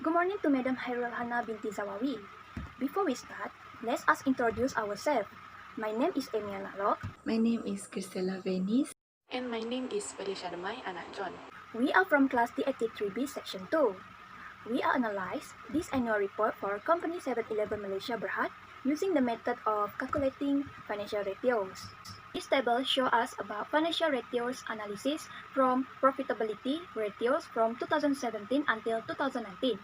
Good morning to Madam Hairul Hana binti Zawawi. Before we start, let us introduce ourselves. My name is Emia Nalok. My name is Cristela Venice. And my name is Felicia Demai, anak John. We are from class D83B section 2. We are analyze this annual report for company 7-Eleven Malaysia Berhad using the method of calculating financial ratios. This table shows us about financial ratios analysis from profitability ratios from 2017 until 2019.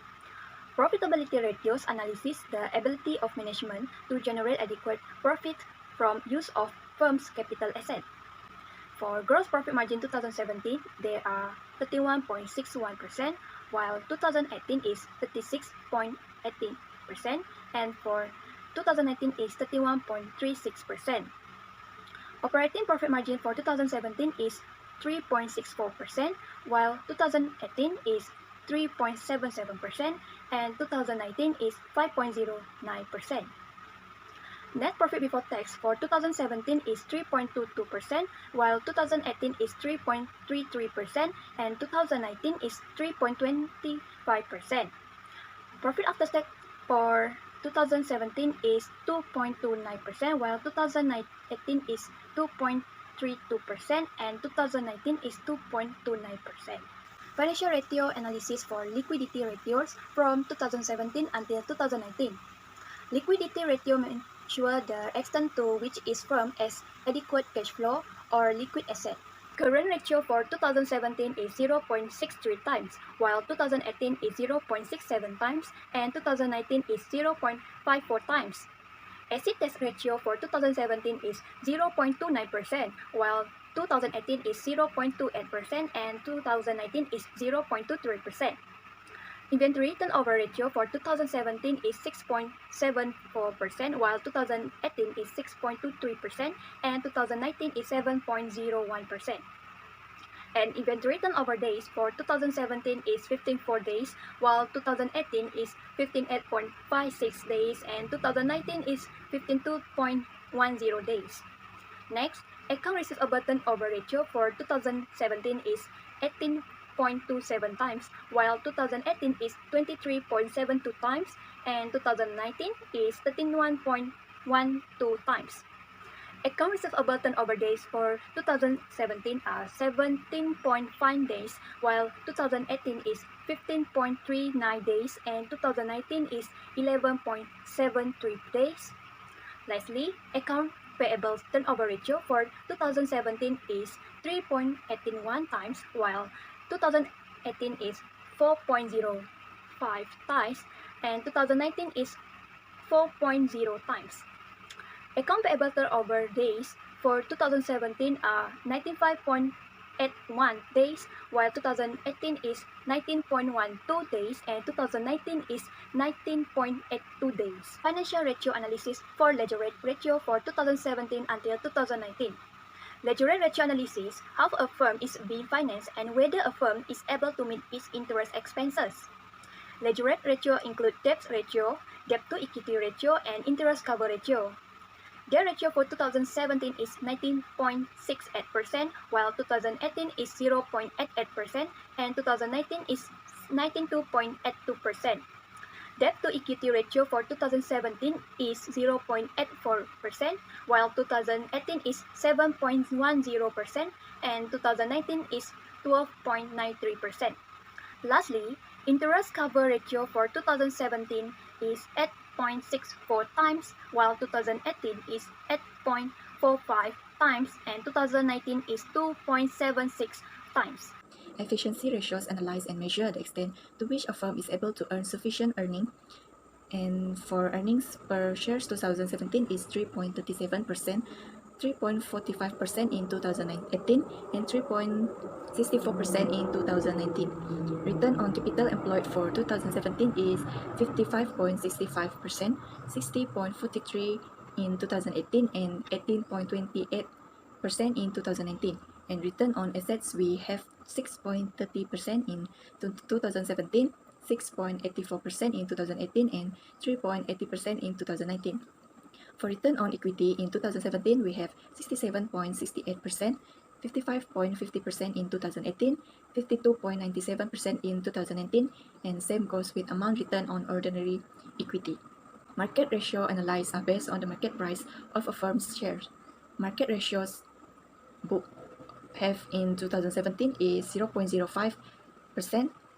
Profitability ratios analysis the ability of management to generate adequate profit from use of firm's capital asset. For gross profit margin 2017, they are 31.61%, while 2018 is 36.18%, and for 2019 is 31.36%. Operating profit margin for 2017 is 3.64%, while 2018 is 3.77%, and 2019 is 5.09%. Net profit before tax for 2017 is 3.22%, while 2018 is 3.33%, and 2019 is 3.25%. Profit after tax for 2017 is 2.29%, while 2018 is 2.32%, and 2019 is 2.29%. Financial ratio analysis for liquidity ratios from 2017 until 2019. Liquidity ratio measures the extent to which each firm has adequate cash flow or liquid asset. Current ratio for 2017 is 0.63 times, while 2018 is 0.67 times, and 2019 is 0.54 times. Asset test ratio for 2017 is 0.29%, while 2018 is 0.28%, and 2019 is 0.23%. Inventory turnover ratio for 2017 is 6.74%, while 2018 is 6.23%, and 2019 is 7.01%. And inventory turnover days for 2017 is 15.4 days, while 2018 is 15.56 days, and 2019 is 15.10 days. Next, account receivable turnover ratio for 2017 is 18.27 times, while 2018 is 23.72 times, and 2019 is 13.12 times. Account receivable turnover days for 2017 are 17.5 days, while 2018 is 15.39 days, and 2019 is 11.73 days. Lastly, account payable turnover ratio for 2017 is 3.81 times, while 2018 is 4.05 times, and 2019 is 4.0 times. Account payable turnover days for 2017 are 95.81 days, while 2018 is 19.12 days, and 2019 is 19.82 days. Financial ratio analysis for ledger rate ratio for 2017 until 2019. Ledger rate ratio analysis, how a firm is being financed and whether a firm is able to meet its interest expenses. Ledger rate ratio include debt ratio, debt to equity ratio, and interest cover ratio. Debt ratio for 2017 is 19.68%, while 2018 is 0.88%, and 2019 is 92.82%. Debt to equity ratio for 2017 is 0.84%, while 2018 is 7.10%, and 2019 is 12.93%. Lastly, interest cover ratio for 2017 is 8.64 times, while 2018 is 8.45 times, and 2019 is 2.76 times. Efficiency ratios analyze and measure the extent to which a firm is able to earn sufficient earning. And for earnings per share 2017 is 3.37%, 3.45% in 2018, and 3.64% in 2019. Return on capital employed for 2017 is 55.65%, 60.43% in 2018, and 18.28% in 2019. And return on assets, we have 6.30% in 2017, 6.84% in 2018, and 3.80% in 2019. For return on equity in 2017, we have 67.68%, 55.50% in 2018, 52.97% in 2019, and same goes with amount return on ordinary equity. Market ratio analyzed are based on the market price of a firm's shares. Market ratios book have in 2017 is 0.05%,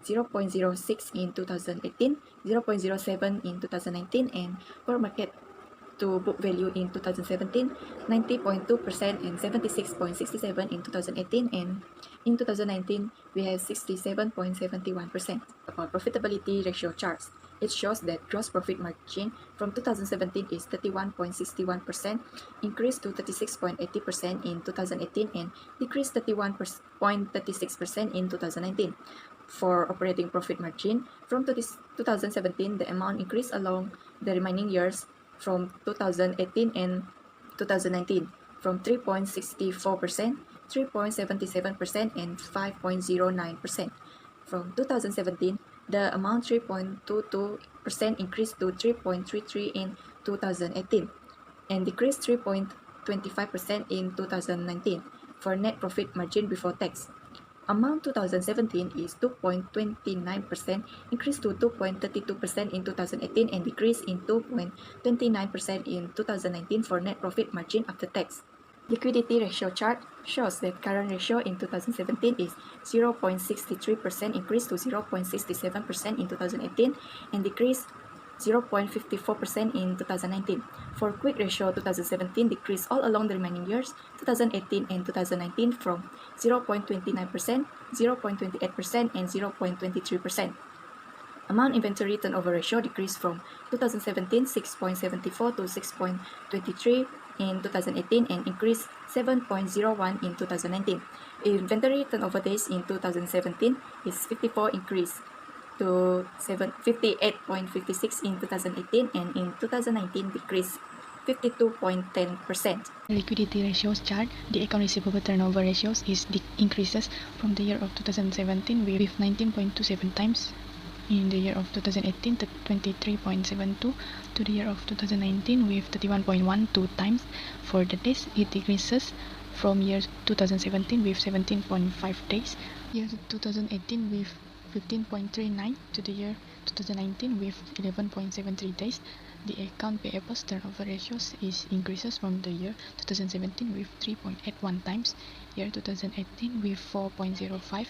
0.06 in 2018, 0.07 in 2019, and core market to book value in 2017, 90.2% and 76.67 in 2018, and in 2019 we have 67.71%. About profitability ratio charts, it shows that gross profit margin from 2017 is 31.61%, increased to 36.80% in 2018, and decreased 31.36% in 2019. For operating profit margin, from 2017, the amount increased along the remaining years from 2018 and 2019 from 3.64%, 3.77%, and 5.09%. From 2017, the amount 3.22% increased to 3.33% in 2018 and decreased 3.25% in 2019 for net profit margin before tax. Amount 2017 is 2.29%, increased to 2.32% in 2018 and decreased in 2.29% in 2019 for net profit margin after tax. Liquidity ratio chart shows that current ratio in 2017 is 0.63%, increased to 0.67% in 2018 and decreased 0.54% in 2019. For quick ratio, 2017 decreased all along the remaining years, 2018 and 2019 from 0.29%, 0.28%, and 0.23%. Amount inventory turnover ratio decreased from 2017 6.74 to 6.23 in 2018 and increased 7.01 in 2019. Inventory turnover days in 2017 is 54, increased to 58.56 in 2018, and in 2019 decreased 52.10%. Liquidity ratios chart, the account receivable turnover ratios increases from the year of 2017 with 19.27 times, in the year of 2018 to 23.72, to the year of 2019 with 31.12 times. For the days, it decreases from year 2017 with 17.5 days, year 2018 with 15.39, to the year 2019 with 11.73 days. The account payables turnover ratios increases from the year 2017 with 3.81 times, year 2018 with 4.05,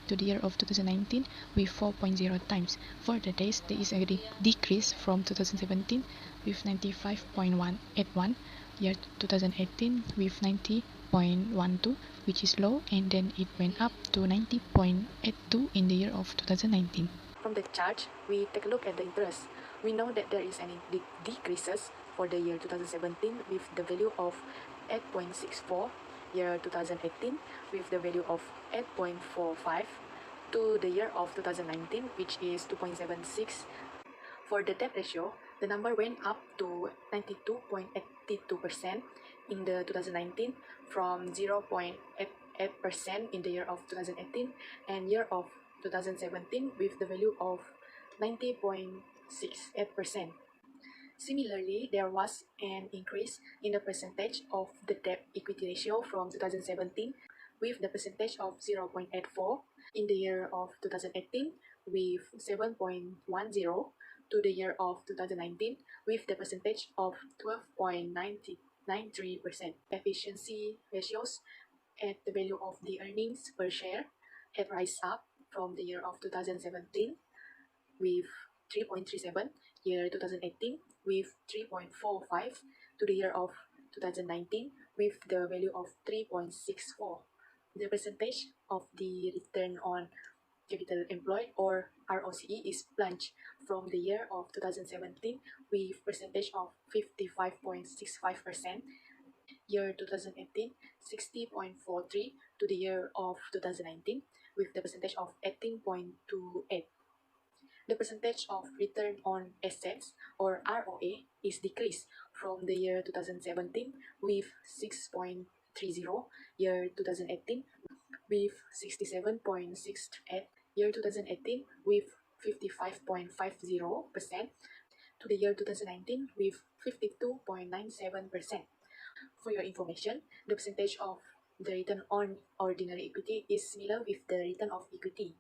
to the year of 2019 with 4.0 times. For the days, there is a decrease from 2017 with 95.81, year 2018 with 90.12, which is low, and then it went up to 90.82 in the year of 2019. From the chart, we take a look at the interest. We know that there is any decreases for the year 2017 with the value of 8.64, year 2018 with the value of 8.45, to the year of 2019, which is 2.76. For the debt ratio, the number went up to 92.82% in the 2019 from 0.88% in the year of 2018 and year of 2017 with the value of 90.68%. Similarly, there was an increase in the percentage of the debt equity ratio from 2017 with the percentage of 0.84 in the year of 2018 with 7.10, to the year of 2019 with the percentage of 12.93%. Efficiency ratios at the value of the earnings per share had rise up from the year of 2017 with 3.37, year 2018 with 3.45, to the year of 2019 with the value of 3.64. The percentage of the return on capital employed or ROCE is plunged from the year of 2017 with percentage of 55.65%, year 2018 60.43, to the year of 2019 with the percentage of 18.28. The percentage of return on assets or ROA is decreased from the year 2017 with 6.30, year 2018 with 67.68, year 2018 with 55.50%, to the year 2019 with 52.97%. For your information, the percentage of The return on ordinary equity is similar with the return of equity.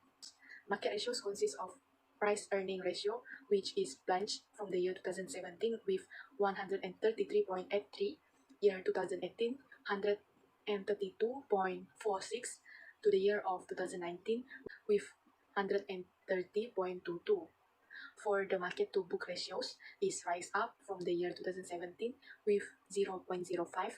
Market ratios consist of price earning ratio, which is plunged from the year 2017 with 133.83, year 2018 132.46, to the year of 2019 with 130.22. For the market to book ratios is rise up from the year 2017 with 0.05,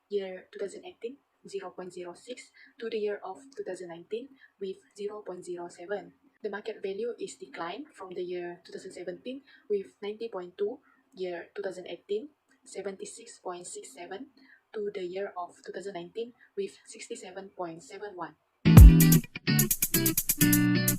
year 2018 0.06, to the year of 2019 with 0.07. The market value is declined from the year 2017 with 90.2, year 2018 76.67, to the year of 2019 with 67.71.